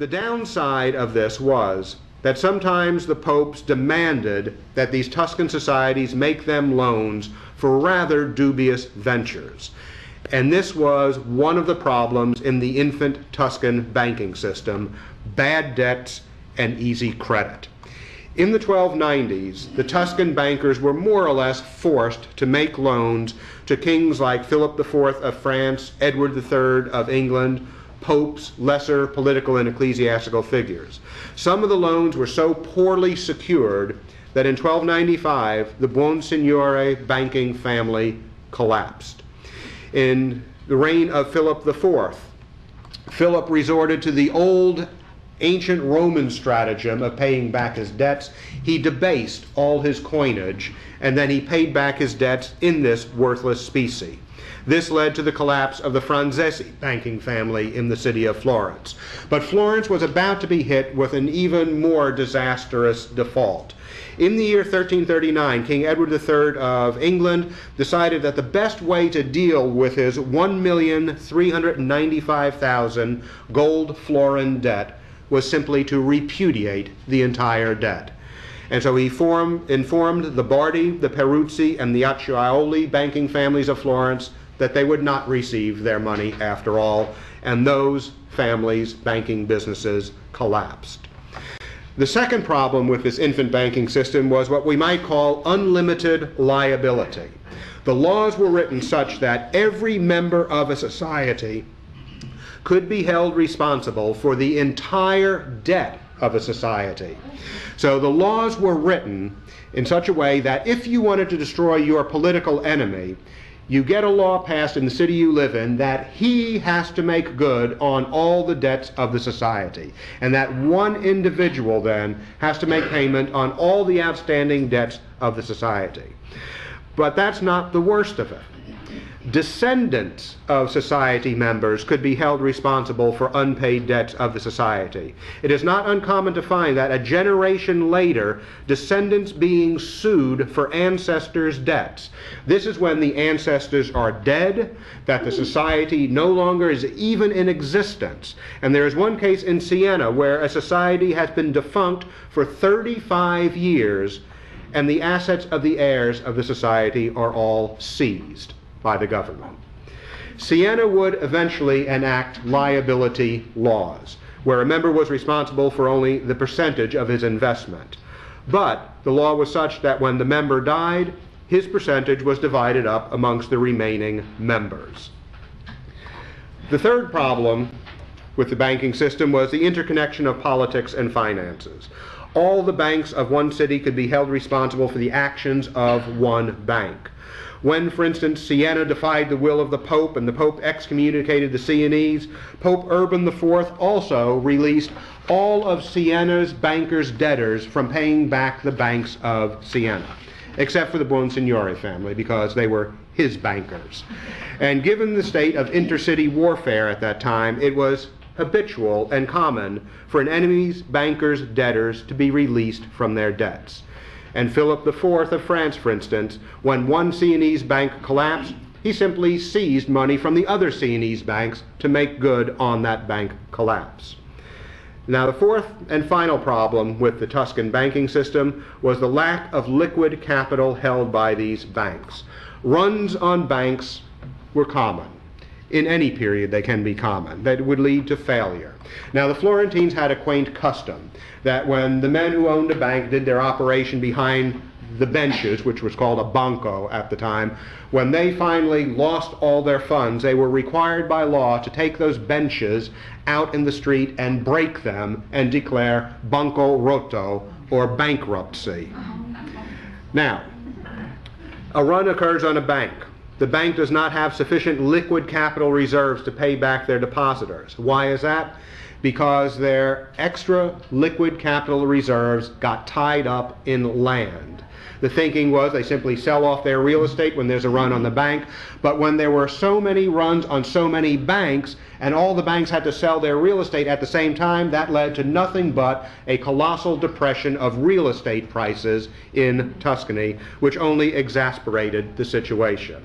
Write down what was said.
The downside of this was that sometimes the popes demanded that these Tuscan societies make them loans for rather dubious ventures. And this was one of the problems in the infant Tuscan banking system: bad debts and easy credit. In the 1290s, the Tuscan bankers were more or less forced to make loans to kings like Philip IV of France, Edward III of England, popes, lesser political and ecclesiastical figures. Some of the loans were so poorly secured that in 1295, the Buonsignore banking family collapsed. In the reign of Philip IV, Philip resorted to the old ancient Roman stratagem of paying back his debts. He debased all his coinage, and then he paid back his debts in this worthless specie. This led to the collapse of the Franzesi banking family in the city of Florence. But Florence was about to be hit with an even more disastrous default. In the year 1339, King Edward III of England decided that the best way to deal with his 1,395,000 gold florin debt was simply to repudiate the entire debt. And so he informed the Bardi, the Peruzzi, and the Acciaioli banking families of Florence that they would not receive their money after all, and those families' banking businesses collapsed. The second problem with this infant banking system was what we might call unlimited liability. The laws were written such that every member of a society could be held responsible for the entire debt of a society. So the laws were written in such a way that if you wanted to destroy your political enemy, you get a law passed in the city you live in that he has to make good on all the debts of the society. And that one individual then has to make payment on all the outstanding debts of the society. But that's not the worst of it. Descendants of society members could be held responsible for unpaid debts of the society. It is not uncommon to find that a generation later, descendants being sued for ancestors' debts. This is when the ancestors are dead, that the society no longer is even in existence. And there is one case in Siena where a society has been defunct for 35 years, and the assets of the heirs of the society are all seized by the government. Siena would eventually enact liability laws, where a member was responsible for only the percentage of his investment. But the law was such that when the member died, his percentage was divided up amongst the remaining members. The third problem with the banking system was the interconnection of politics and finances. All the banks of one city could be held responsible for the actions of one bank. When, for instance, Siena defied the will of the Pope and the Pope excommunicated the Sienese, Pope Urban IV also released all of Siena's bankers' debtors from paying back the banks of Siena, except for the Buonsignore family, because they were his bankers. And given the state of intercity warfare at that time, it was habitual and common for an enemy's bankers' debtors to be released from their debts. And Philip IV of France, for instance, when one Sienese bank collapsed, he simply seized money from the other Sienese banks to make good on that bank collapse. Now, the fourth and final problem with the Tuscan banking system was the lack of liquid capital held by these banks. Runs on banks were common. In any period they can be common. That would lead to failure. Now, the Florentines had a quaint custom that when the men who owned a bank did their operation behind the benches, which was called a banco at the time, when they finally lost all their funds, they were required by law to take those benches out in the street and break them and declare banco rotto, or bankruptcy. Now, a run occurs on a bank. The bank does not have sufficient liquid capital reserves to pay back their depositors. Why is that? Because their extra liquid capital reserves got tied up in land. The thinking was they simply sell off their real estate when there's a run on the bank, but when there were so many runs on so many banks, and all the banks had to sell their real estate at the same time, that led to nothing but a colossal depression of real estate prices in Tuscany, which only exasperated the situation.